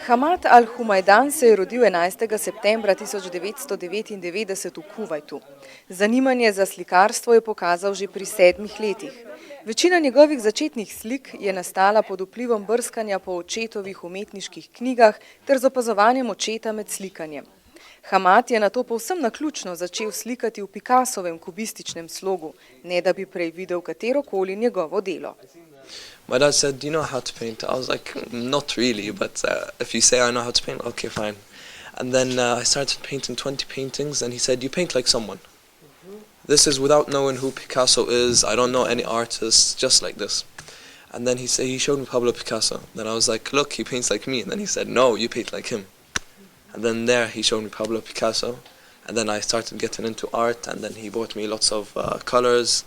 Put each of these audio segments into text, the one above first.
Hamad al-Humajdan se je rodil 11. septembra 1999 v Kuvajtu. Zanimanje za slikarstvo je pokazal že pri 7 letih. Večina njegovih začetnih slik je nastala pod vplivom brskanja po očetovih umetniških knjigah ter z opazovanjem očeta med slikanjem. Hamad je nato povsem naključno začel slikati v Picassovem kubističnem slogu, ne da bi prej videl katerokoli njegovo delo. My dad said, "Do you know how to paint?" I was like, "Not really, but if you say I know how to paint, okay, fine." And then I started painting 20 paintings, and he said, "You paint like someone." This is without knowing who Picasso is. I don't know any artists, just like this. And then he showed me Pablo Picasso. Then I was like, "Look, he paints like me." And then he said, "No, you paint like him." And then there he showed me Pablo Picasso, and then I started getting into art, and then he bought me lots of colors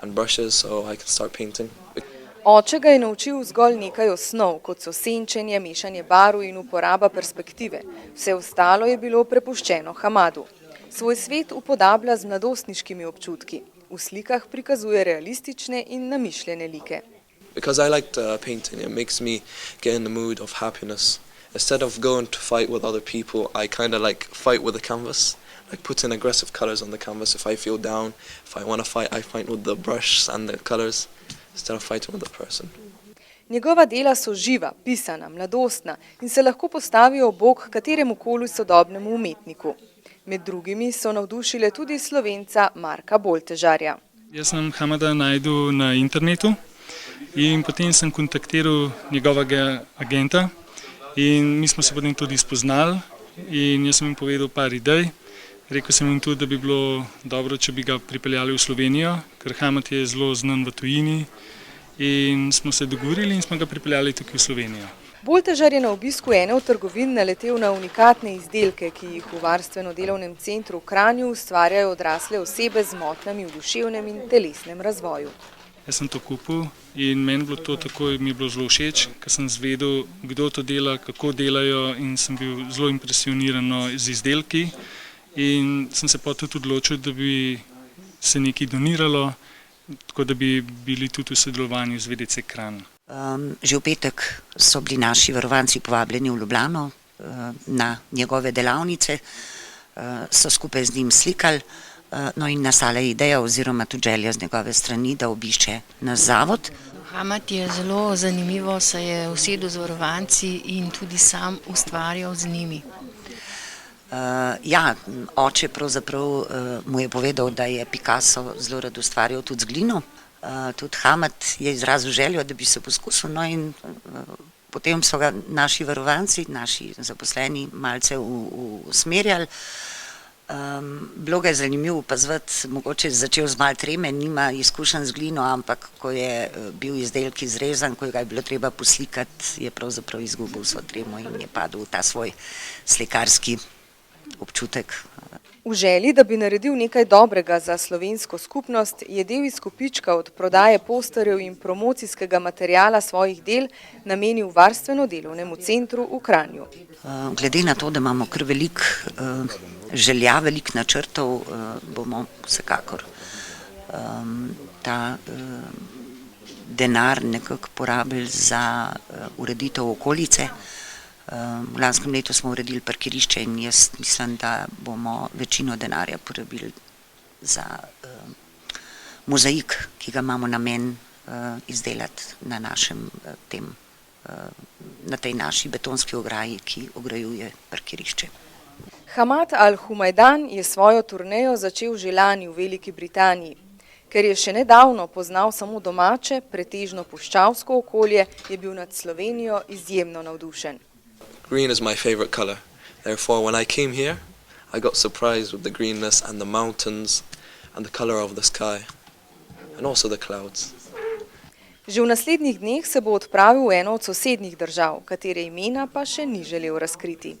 and brushes so I could start painting. Oče ga je naučil zgolj nekaj osnov, kot so senčenje, mešanje barv in uporaba perspektive. Vse ostalo je bilo prepuščeno Hamadu. Svoj svet upodablja z mladostniškimi občutki. V slikah prikazuje realistične in namišljene like. Because I liked painting, it makes me get in the mood of happiness. Instead of going to fight with other people, I kind of like fight with the canvas. Like putting aggressive colors on the canvas. If I feel down, if I want to fight, I fight with the brush and the colors. Instead of fighting with the person. Njegova dela so živa, pisana, mladostna in se lahko postavijo ob bok kateremukoli sodobnemu umetniku. Med drugimi so navdušile tudi Slovenca Marka Boltežarja. Jaz sem Hamada našel na internetu in potem sem kontaktiral njegovega agenta in mi smo se potem tudi spoznali in jaz sem jim povedal par idej. Rekel sem jim tudi, da bi bilo dobro, če bi ga pripeljali v Slovenijo, ker Hamad je zelo znan v tujini in smo se dogovorili in smo ga pripeljali tukaj v Slovenijo. Boltežar je na obisku ene od trgovin naletel na unikatne izdelke, ki jih v varstveno-delovnem centru v Kranju ustvarjajo odrasle osebe z motnjami v duševnem in telesnem razvoju. Jaz sem to kupil in meni bilo to takoj mi je bilo zelo všeč, ker sem zvedel, kdo to dela, kako delajo in sem bil zelo impresioniran z izdelki. In sem se pa tudi odločil, da bi se nekaj doniralo, tako da bi bili tudi v sodelovanju z VDC Kranj. Že v petek so bili naši varovanci povabljeni v Ljubljano na njegove delavnice, so skupaj z njim slikali, no in nastala je ideja oziroma tudi želja z njegove strani, da obišče naš zavod. Hamad je zelo zanimivo, se je usedel z varovanci in tudi sam ustvarjal z njimi. Ja, oče pravzaprav mu je povedal, da je Picasso zelo rad ustvarjal tudi z glino. Tudi Hamad je izrazil željo, da bi se poskusil, no in potem so ga naši varovanci, naši zaposleni malce usmerjali. Bilo ga je zanimivo opazovati, mogoče je začel z malo treme, nima izkušenj z glino, ampak ko je bil izdelek izrezan, ko ga je bilo treba poslikati, je pravzaprav izgubil svojo tremo in je padel v ta svoj slikarski občutek. V želji, da bi naredil nekaj dobrega za slovensko skupnost, je del izkupička od prodaje posterjev in promocijskega materiala svojih del namenil varstveno-delovnemu centru v Kranju. Glede na to, da imamo kar veliko želja, veliko načrtov, bomo vsekakor ta denar nekako porabili za ureditev okolice. V lanskem letu smo uredili parkirišče in jaz mislim, da bomo večino denarja porabili za mozaik, ki ga imamo namen izdelati na tej naši betonski ograji, ki ograjuje parkirišče. Hamad al-Humajdan je svojo turnejo začel že lani v Veliki Britaniji. Ker je še nedavno poznal samo domače, pretežno puščavsko okolje, je bil nad Slovenijo izjemno navdušen. Green is my favorite color. Therefore, when I came here, I got surprised with the greenness and the mountains and the color of the sky and also the clouds. Že v naslednjih dneh se bo odpravil v eno od sosednjih držav, katere imena pa še ni želel razkriti.